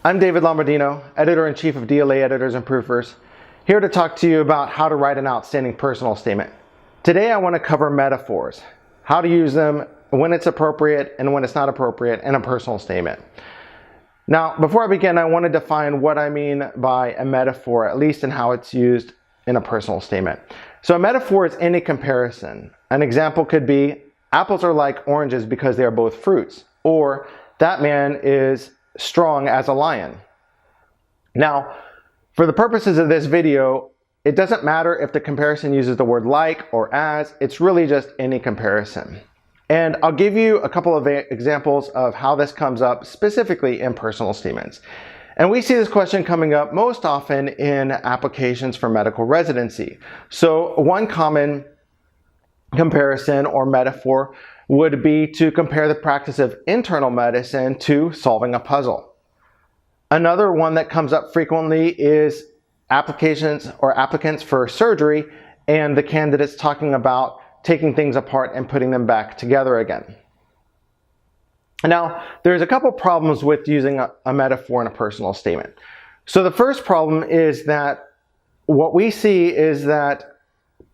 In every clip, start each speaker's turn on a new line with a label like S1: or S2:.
S1: I'm David Lombardino, Editor-in-Chief of DLA Editors and Proofers, here to talk to you about how to write an outstanding personal statement. Today I want to cover metaphors, how to use them, when it's appropriate and when it's not appropriate in a personal statement. Now, before I begin, I want to define what I mean by a metaphor, at least in how it's used in a personal statement. So a metaphor is any comparison. An example could be, apples are like oranges because they are both fruits, or that man is strong as a lion. Now, for the purposes of this video, it doesn't matter if the comparison uses the word like or as, it's really just any comparison. And I'll give you a couple of examples of how this comes up specifically in personal statements. And we see this question coming up most often in applications for medical residency. So one common comparison or metaphor would be to compare the practice of internal medicine to solving a puzzle. Another one that comes up frequently is applications or applicants for surgery and the candidates talking about taking things apart and putting them back together again. Now, there's a couple problems with using a metaphor in a personal statement. So the first problem is that what we see is that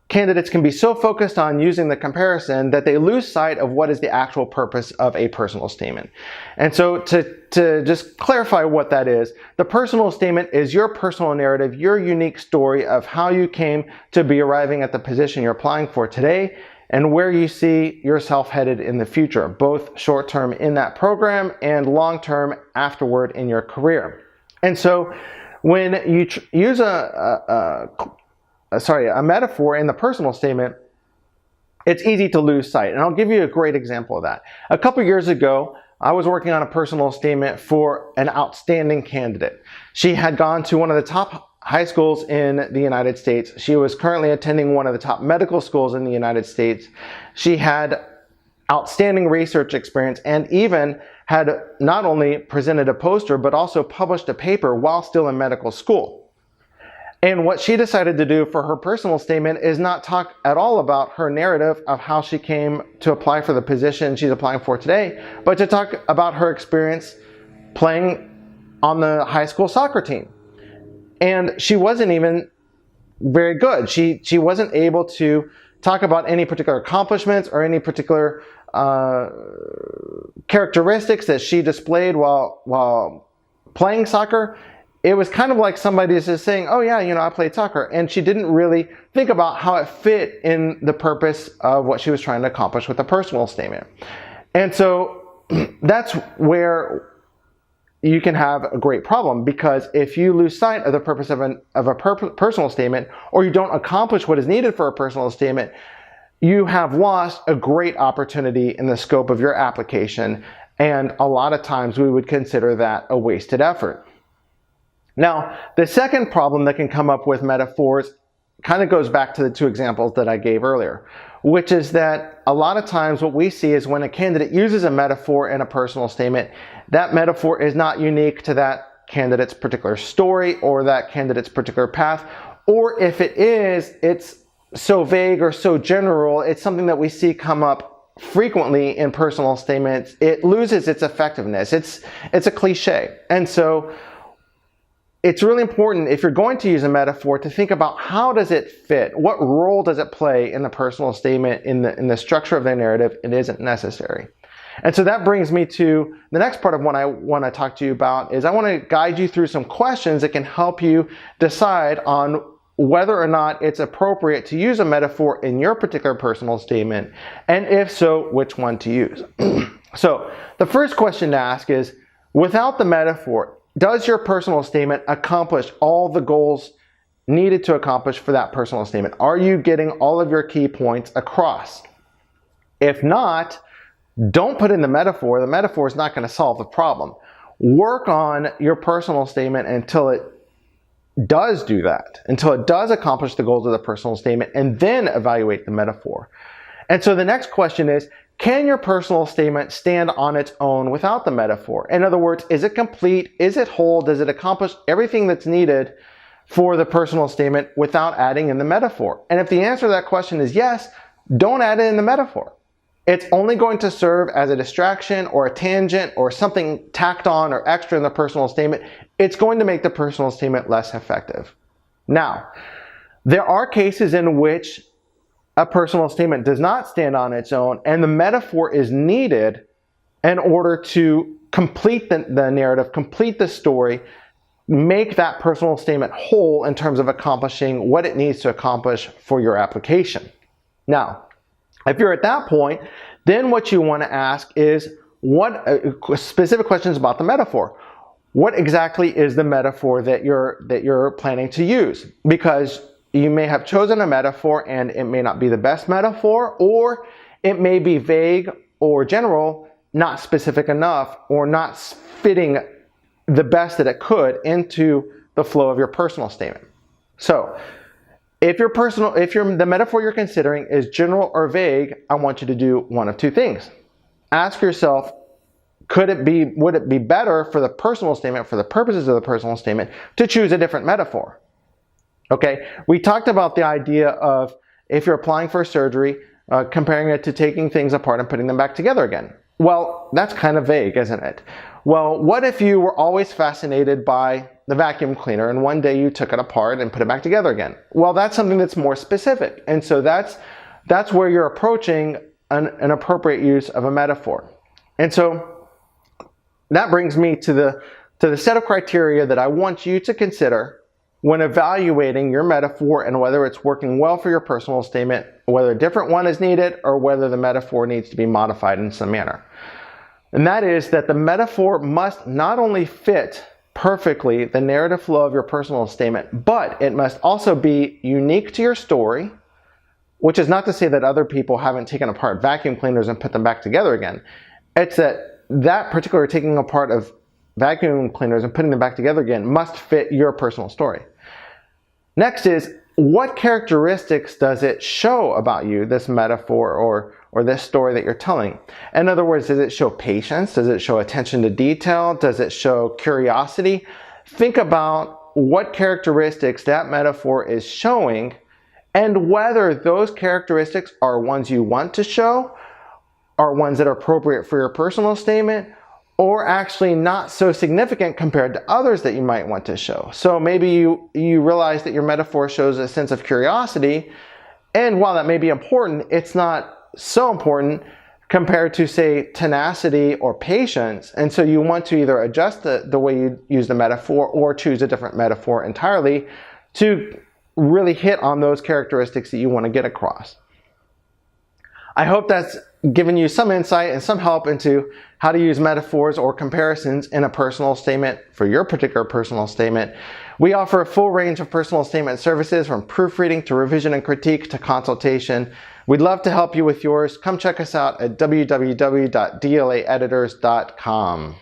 S1: candidates can be so focused on using the comparison that they lose sight of what is the actual purpose of a personal statement. And so to just clarify what that is, the personal statement is your personal narrative, your unique story of how you came to be arriving at the position you're applying for today and where you see yourself headed in the future, both short-term in that program and long-term afterward in your career. And so when you use a metaphor in the personal statement, it's easy to lose sight. And I'll give you a great example of that. A couple years ago, I was working on a personal statement for an outstanding candidate. She had gone to one of the top high schools in the United States. She was currently attending one of the top medical schools in the United States. She had outstanding research experience and even had not only presented a poster, but also published a paper while still in medical school. And what she decided to do for her personal statement is not talk at all about her narrative of how she came to apply for the position she's applying for today, but to talk about her experience playing on the high school soccer team. And she wasn't even very good. She wasn't able to talk about any particular accomplishments or any particular characteristics that she displayed while playing soccer. It was kind of like somebody just saying, oh yeah, I played soccer. And she didn't really think about how it fit in the purpose of what she was trying to accomplish with a personal statement. And so that's where you can have a great problem, because if you lose sight of the purpose of a personal statement, or you don't accomplish what is needed for a personal statement, you have lost a great opportunity in the scope of your application. And a lot of times we would consider that a wasted effort. Now, the second problem that can come up with metaphors kind of goes back to the two examples that I gave earlier, which is that a lot of times what we see is when a candidate uses a metaphor in a personal statement, that metaphor is not unique to that candidate's particular story or that candidate's particular path, or if it is, it's so vague or so general, it's something that we see come up frequently in personal statements, it loses its effectiveness. It's a cliche. And so it's really important, if you're going to use a metaphor, to think about how does it fit? What role does it play in the personal statement, in the structure of the narrative? It isn't necessary. And so that brings me to the next part of what I want to talk to you about is I want to guide you through some questions that can help you decide on whether or not it's appropriate to use a metaphor in your particular personal statement, and if so, which one to use. So the first question to ask is, without the metaphor, does your personal statement accomplish all the goals needed to accomplish for that personal statement? Are you getting all of your key points across? If not, don't put in the metaphor. The metaphor is not going to solve the problem. Work on your personal statement until it does do that, until it does accomplish the goals of the personal statement, and then evaluate the metaphor. And so the next question is, can your personal statement stand on its own without the metaphor? In other words, is it complete? Is it whole? Does it accomplish everything that's needed for the personal statement without adding in the metaphor? And if the answer to that question is yes, don't add in the metaphor. it's only going to serve as a distraction or a tangent or something tacked on or extra in the personal statement. It's going to make the personal statement less effective. Now, there are cases in which a personal statement does not stand on its own and the metaphor is needed in order to complete the narrative, complete the story, make that personal statement whole in terms of accomplishing what it needs to accomplish for your application. Now, if you're at that point, then what you want to ask is what specific questions about the metaphor. What exactly is the metaphor that you're planning to use? Because you may have chosen a metaphor and it may not be the best metaphor, or it may be vague or general, not specific enough, or not fitting the best that it could into the flow of your personal statement. So, if the metaphor you're considering is general or vague, I want you to do one of two things. Ask yourself, would it be better for the personal statement, for the purposes of the personal statement, to choose a different metaphor? Okay, we talked about the idea of if you're applying for surgery, comparing it to taking things apart and putting them back together again. Well, that's kind of vague, isn't it? Well, what if you were always fascinated by the vacuum cleaner and one day you took it apart and put it back together again? Well, that's something that's more specific. And so that's where you're approaching an appropriate use of a metaphor. And so that brings me to the set of criteria that I want you to consider when evaluating your metaphor and whether it's working well for your personal statement, whether a different one is needed, or whether the metaphor needs to be modified in some manner. And that is that the metaphor must not only fit perfectly the narrative flow of your personal statement, but it must also be unique to your story, which is not to say that other people haven't taken apart vacuum cleaners and put them back together again. It's that particular taking apart of vacuum cleaners and putting them back together again must fit your personal story. Next is, what characteristics does it show about you, this metaphor or this story that you're telling? In other words, does it show patience? Does it show attention to detail? Does it show curiosity? Think about what characteristics that metaphor is showing and whether those characteristics are ones you want to show, are ones that are appropriate for your personal statement, or actually not so significant compared to others that you might want to show. So maybe you realize that your metaphor shows a sense of curiosity, and while that may be important, it's not so important compared to, say, tenacity or patience, and so you want to either adjust the way you use the metaphor or choose a different metaphor entirely to really hit on those characteristics that you want to get across. I hope that's given you some insight and some help into how to use metaphors or comparisons in a personal statement for your particular personal statement. We offer a full range of personal statement services, from proofreading to revision and critique to consultation. We'd love to help you with yours. Come check us out at www.dlaeditors.com.